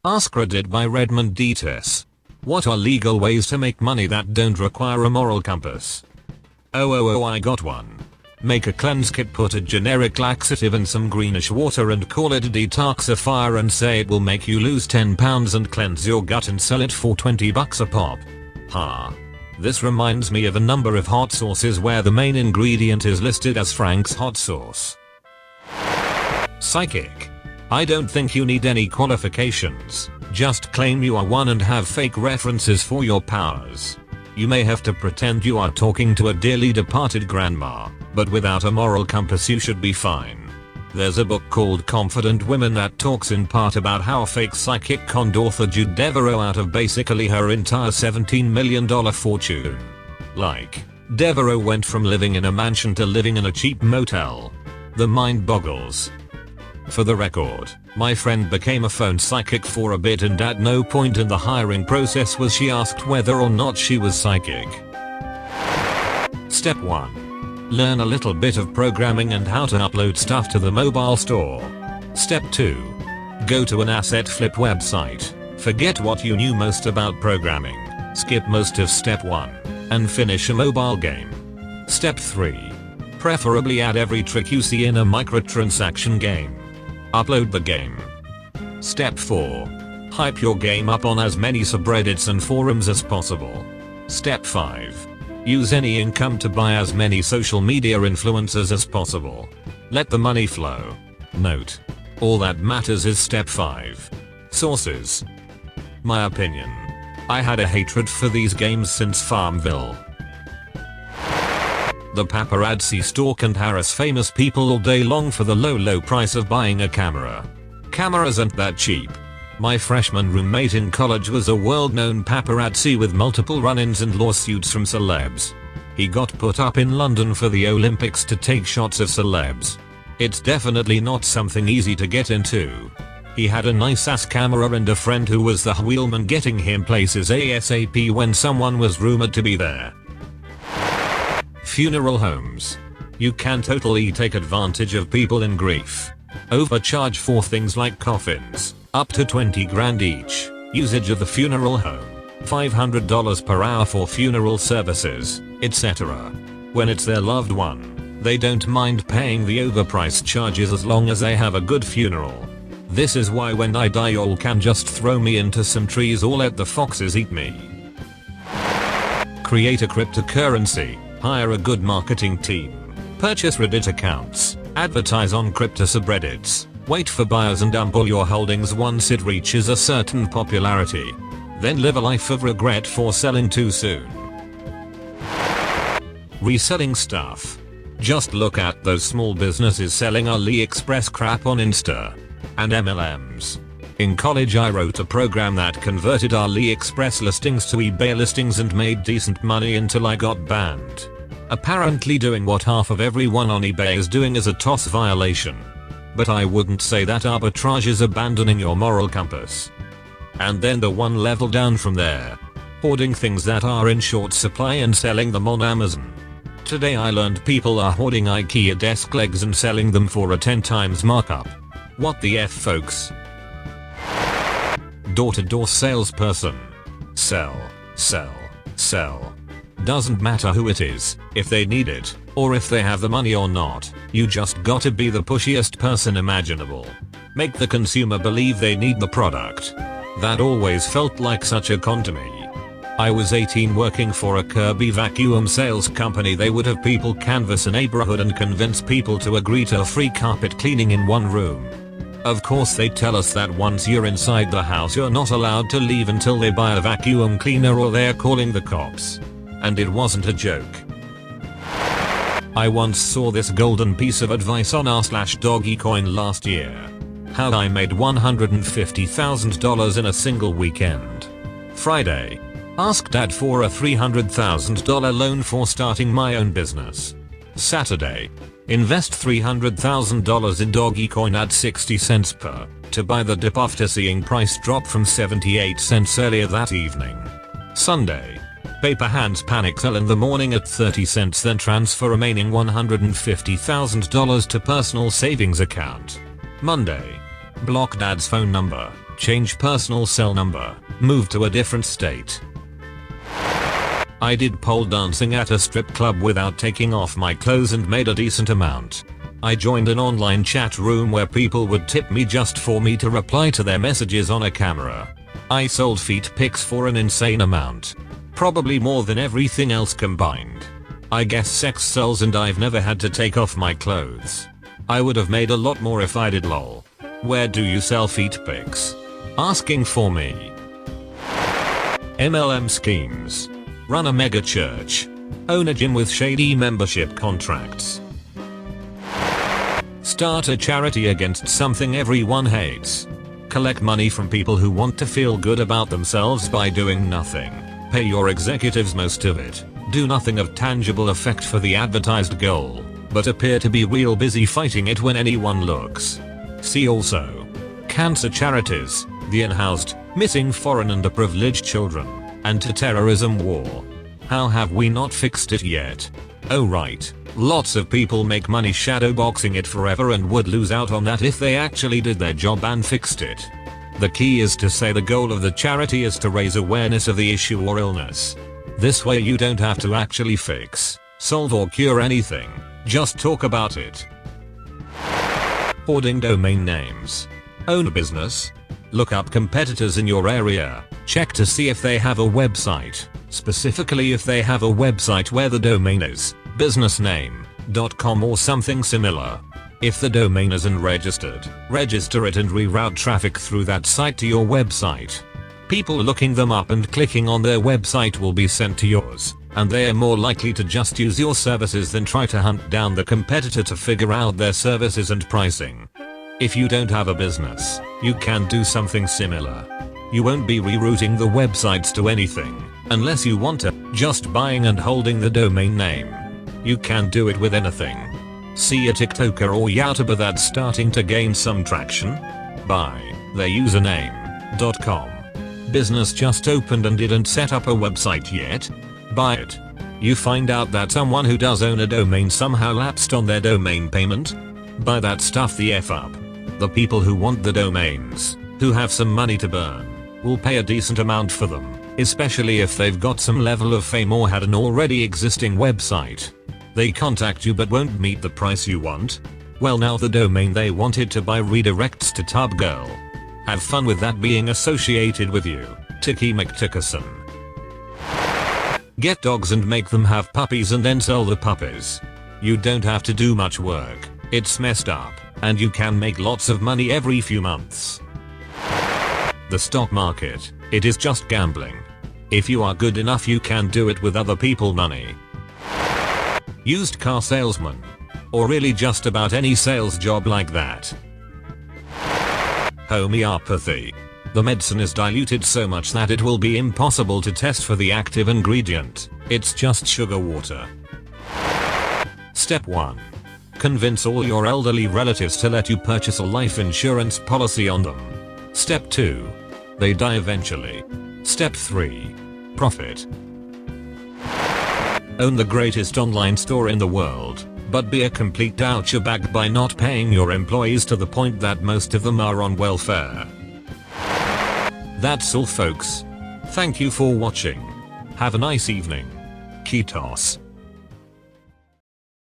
AskReddit by Redmond Dietes. What are legal ways to make money that don't require a moral compass? Oh, I got one. Make a cleanse kit, put a generic laxative in some greenish water and call it a detoxifier and say it will make you lose 10 pounds and cleanse your gut and sell it for 20 bucks a pop. Ha. This reminds me of a number of hot sauces where the main ingredient is listed as Frank's hot sauce. Psychic. I don't think you need any qualifications, just claim you are one and have fake references for your powers. You may have to pretend you are talking to a dearly departed grandma, but without a moral compass you should be fine. There's a book called Confident Women that talks in part about how fake psychic conned author Jude Devereaux out of basically her entire $17 million fortune. Like, Devereaux went from living in a mansion to living in a cheap motel. The mind boggles. For the record, my friend became a phone psychic for a bit and at no point in the hiring process was she asked whether or not she was psychic. Step 1. Learn a little bit of programming and how to upload stuff to the mobile store. Step 2. Go to an asset flip website, forget what you knew most about programming, skip most of step 1, and finish a mobile game. Step 3. Preferably add every trick you see in a microtransaction game. Upload the game. Step 4. Hype your game up on as many subreddits and forums as possible. Step 5. Use any income to buy as many social media influencers as possible. Let the money flow. Note. All that matters is step 5. Sources. My opinion. I had a hatred for these games since Farmville. The paparazzi stalk and harass famous people all day long for the low price of buying a camera. Cameras aren't that cheap. My freshman roommate in college was a world-known paparazzi with multiple run-ins and lawsuits from celebs. He got put up in London for the Olympics to take shots of celebs. It's definitely not something easy to get into. He had a nice ass camera and a friend who was the wheelman getting him places ASAP when someone was rumored to be there. Funeral homes. You can totally take advantage of people in grief. Overcharge for things like coffins, up to 20 grand each, usage of the funeral home, $500 per hour for funeral services, etc. When it's their loved one, they don't mind paying the overpriced charges as long as they have a good funeral. This is why when I die y'all can just throw me into some trees or let the foxes eat me. Create a cryptocurrency. Hire a good marketing team. Purchase Reddit accounts. Advertise on crypto subreddits. Wait for buyers and dump all your holdings once it reaches a certain popularity. Then live a life of regret for selling too soon. Reselling stuff. Just look at those small businesses selling AliExpress crap on Insta. And MLMs. In college I wrote a program that converted AliExpress listings to eBay listings and made decent money until I got banned. Apparently doing what half of everyone on eBay is doing is a TOS violation. But I wouldn't say that arbitrage is abandoning your moral compass. And then the one level down from there. Hoarding things that are in short supply and selling them on Amazon. Today I learned people are hoarding IKEA desk legs and selling them for a 10 times markup. What the F, folks? Door-to-door salesperson. Sell. Doesn't matter who it is, if they need it, or if they have the money or not, you just gotta be the pushiest person imaginable. Make the consumer believe they need the product. That always felt like such a con to me. I was 18 working for a Kirby vacuum sales company. They would have people canvass a neighborhood and convince people to agree to a free carpet cleaning in one room. Of course they tell us that once you're inside the house you're not allowed to leave until they buy a vacuum cleaner or they're calling the cops. And it wasn't a joke. I once saw this golden piece of advice on r/doggycoin last year. How I made $150,000 in a single weekend. Friday. Ask dad for a $300,000 loan for starting my own business. Saturday. Invest $300,000 in Doggycoin at 60 cents per to buy the dip after seeing price drop from 78 cents earlier that evening. Sunday. Paper hands panic sell in the morning at 30 cents then transfer remaining $150,000 to personal savings account. Monday. Block dad's phone number. change personal cell number, move to a different state. I did pole dancing at a strip club without taking off my clothes and made a decent amount. I joined an online chat room where people would tip me just for me to reply to their messages on a camera. I sold feet pics for an insane amount. Probably more than everything else combined. I guess sex sells and I've never had to take off my clothes. I would have made a lot more if I did lol. Where do you sell feet pics? Asking for me. MLM schemes. Run a mega church. Own a gym with shady membership contracts. Start a charity against something everyone hates. Collect money from people who want to feel good about themselves by doing nothing. Pay your executives most of it. Do nothing of tangible effect for the advertised goal, but appear to be real busy fighting it when anyone looks. See also. Cancer charities, the unhoused, missing foreign underprivileged children, anti-terrorism war. How have we not fixed it yet? Oh right. Lots of people make money shadowboxing it forever and would lose out on that if they actually did their job and fixed it. The key is to say the goal of the charity is to raise awareness of the issue or illness. This way you don't have to actually fix, solve or cure anything, just talk about it. Hoarding domain names. Own a business. Look up competitors in your area, check to see if they have a website, specifically if they have a website where the domain is businessname.com or something similar. If the domain isn't registered, register it and reroute traffic through that site to your website. People looking them up and clicking on their website will be sent to yours, and they are more likely to just use your services than try to hunt down the competitor to figure out their services and pricing. If you don't have a business, you can do something similar. You won't be rerouting the websites to anything, unless you want to, just buying and holding the domain name. You can do it with anything. See a TikToker or YouTuber that's starting to gain some traction? Buy their username.com. Business just opened and didn't set up a website yet? Buy it. You find out that someone who does own a domain somehow lapsed on their domain payment? Buy that stuff the F up. The people who want the domains, who have some money to burn, will pay a decent amount for them, especially if they've got some level of fame or had an already existing website. They contact you but won't meet the price you want? Well, now the domain they wanted to buy redirects to Tub Girl. Have fun with that being associated with you, Tiki McTickerson. Get dogs and make them have puppies and then sell the puppies. You don't have to do much work, it's messed up, and you can make lots of money every few months. The stock market, it is just gambling. If you are good enough you can do it with other people's money. Used car salesman. Or really just about any sales job like that. Homeopathy. The medicine is diluted so much that it will be impossible to test for the active ingredient. It's just sugar water. Step 1. Convince all your elderly relatives to let you purchase a life insurance policy on them. Step 2. They die eventually. Step 3. Profit. Own the greatest online store in the world, but be a complete douchebag by not paying your employees to the point that most of them are on welfare. That's all folks. Thank you for watching. Have a nice evening. Kitos.